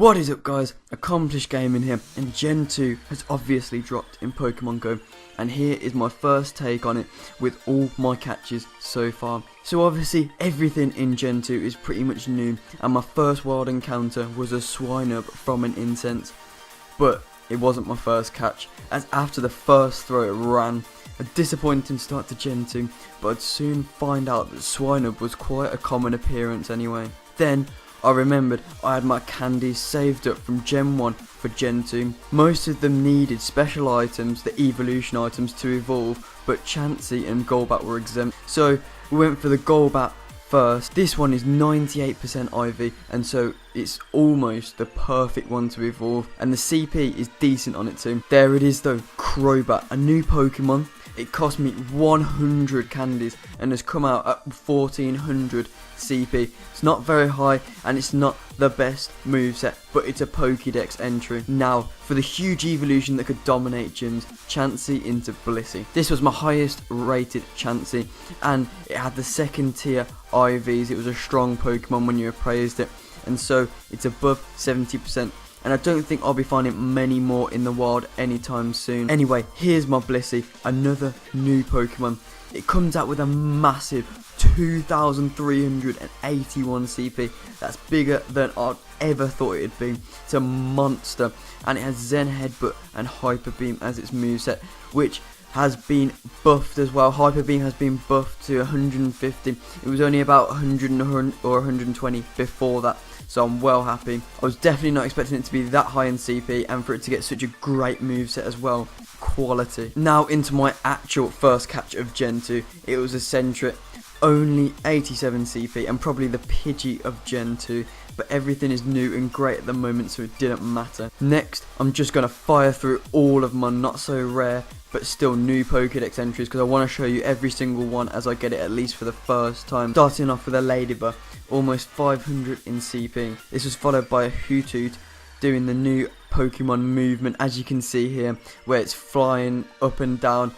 What is up guys, Accomplished Gaming here, and Gen 2 has obviously dropped in Pokemon Go, and here is my first take on it with all my catches so far. So obviously everything in Gen 2 is pretty much new, and my first wild encounter was a Swinub from an Incense, but it wasn't my first catch, as after the first throw it ran. A disappointing start to Gen 2, but I'd soon find out that Swinub was quite a common appearance anyway. Then I remembered I had my candies saved up from Gen 1 for Gen 2. Most of them needed special items, the evolution items, to evolve, but Chansey and Golbat were exempt. So we went for the Golbat first. This one is 98% IV, and so it's almost the perfect one to evolve, and the CP is decent on it too. There it is though, Crobat, a new Pokemon. It cost me 100 candies and has come out at 1400 CP. It's not very high and it's not the best moveset, but it's a Pokédex entry. Now, for the huge evolution that could dominate gyms, Chansey into Blissey. This was my highest rated Chansey, and it had the second tier IVs. It was a strong Pokemon when you appraised it, and so it's above 70%. And I don't think I'll be finding many more in the wild anytime soon. Anyway, here's my Blissey, another new Pokemon. It comes out with a massive 2381 CP. That's bigger than I'd ever thought it'd be. It's a monster, and it has Zen Headbutt and Hyper Beam as its moveset, which has been buffed as well. Hyper Beam has been buffed to 150. It was only about 100 or 120 before that, so I'm well happy. I was definitely not expecting it to be that high in CP, and for it to get such a great moveset as well. Quality. Now into my actual first catch of Gen 2. It was a Sentret, only 87 CP, and probably the Pidgey of Gen 2, but everything is new and great at the moment, so it didn't matter. Next, I'm just going to fire through all of my not so rare but still new Pokédex entries, because I want to show you every single one as I get it, at least for the first time. Starting off with a Ladybug, almost 500 in CP. This was followed by a Hoothoot doing the new Pokemon movement, as you can see here, where it's flying up and down,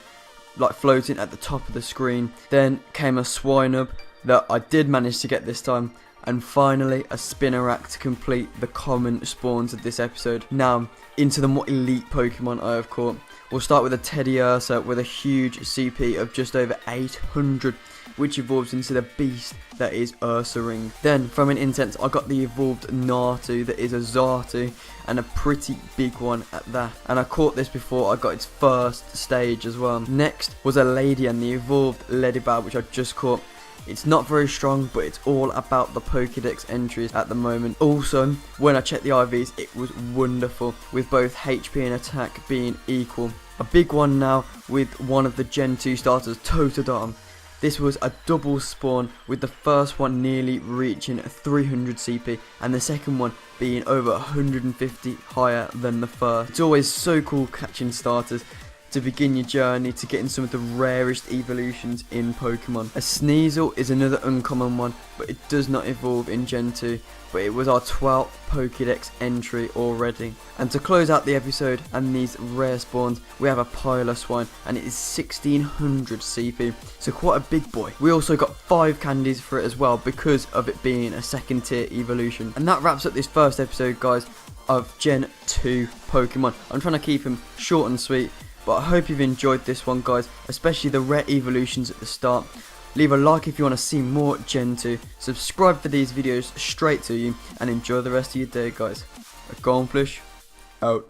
like floating at the top of the screen. Then came a Swinub that I did manage to get this time, and finally a Spinarak to complete the common spawns of this episode. Now into the more elite Pokemon I have caught. We'll start with a Teddiursa with a huge CP of just over 800, which evolves into the beast that is Ursaring. Then from an Incense I got the evolved Natu that is a Xatu, and a pretty big one at that, and I caught this before I got its first stage as well. Next was a Ladian, the evolved Ladybug, which I just caught. It's not very strong, but it's all about the Pokédex entries at the moment. Also, when I checked the IVs, it was wonderful, with both HP and attack being equal. A big one now with one of the Gen 2 starters, Totodile. This was a double spawn, with the first one nearly reaching 300 CP and the second one being over 150 higher than the first. It's always so cool catching starters to begin your journey to getting some of the rarest evolutions in Pokemon. A Sneasel is another uncommon one, but it does not evolve in Gen 2, but it was our 12th Pokédex entry already. And to close out the episode and these rare spawns, we have a Piloswine, and it is 1600 CP, so quite a big boy. We also got 5 candies for it as well, because of it being a second tier evolution. And that wraps up this first episode, guys, of Gen 2 Pokemon. I'm trying to keep them short and sweet, but I hope you've enjoyed this one, guys, especially the rare evolutions at the start. Leave a like if you want to see more Gen 2, subscribe for these videos straight to you, and enjoy the rest of your day, guys. Accomplish, out.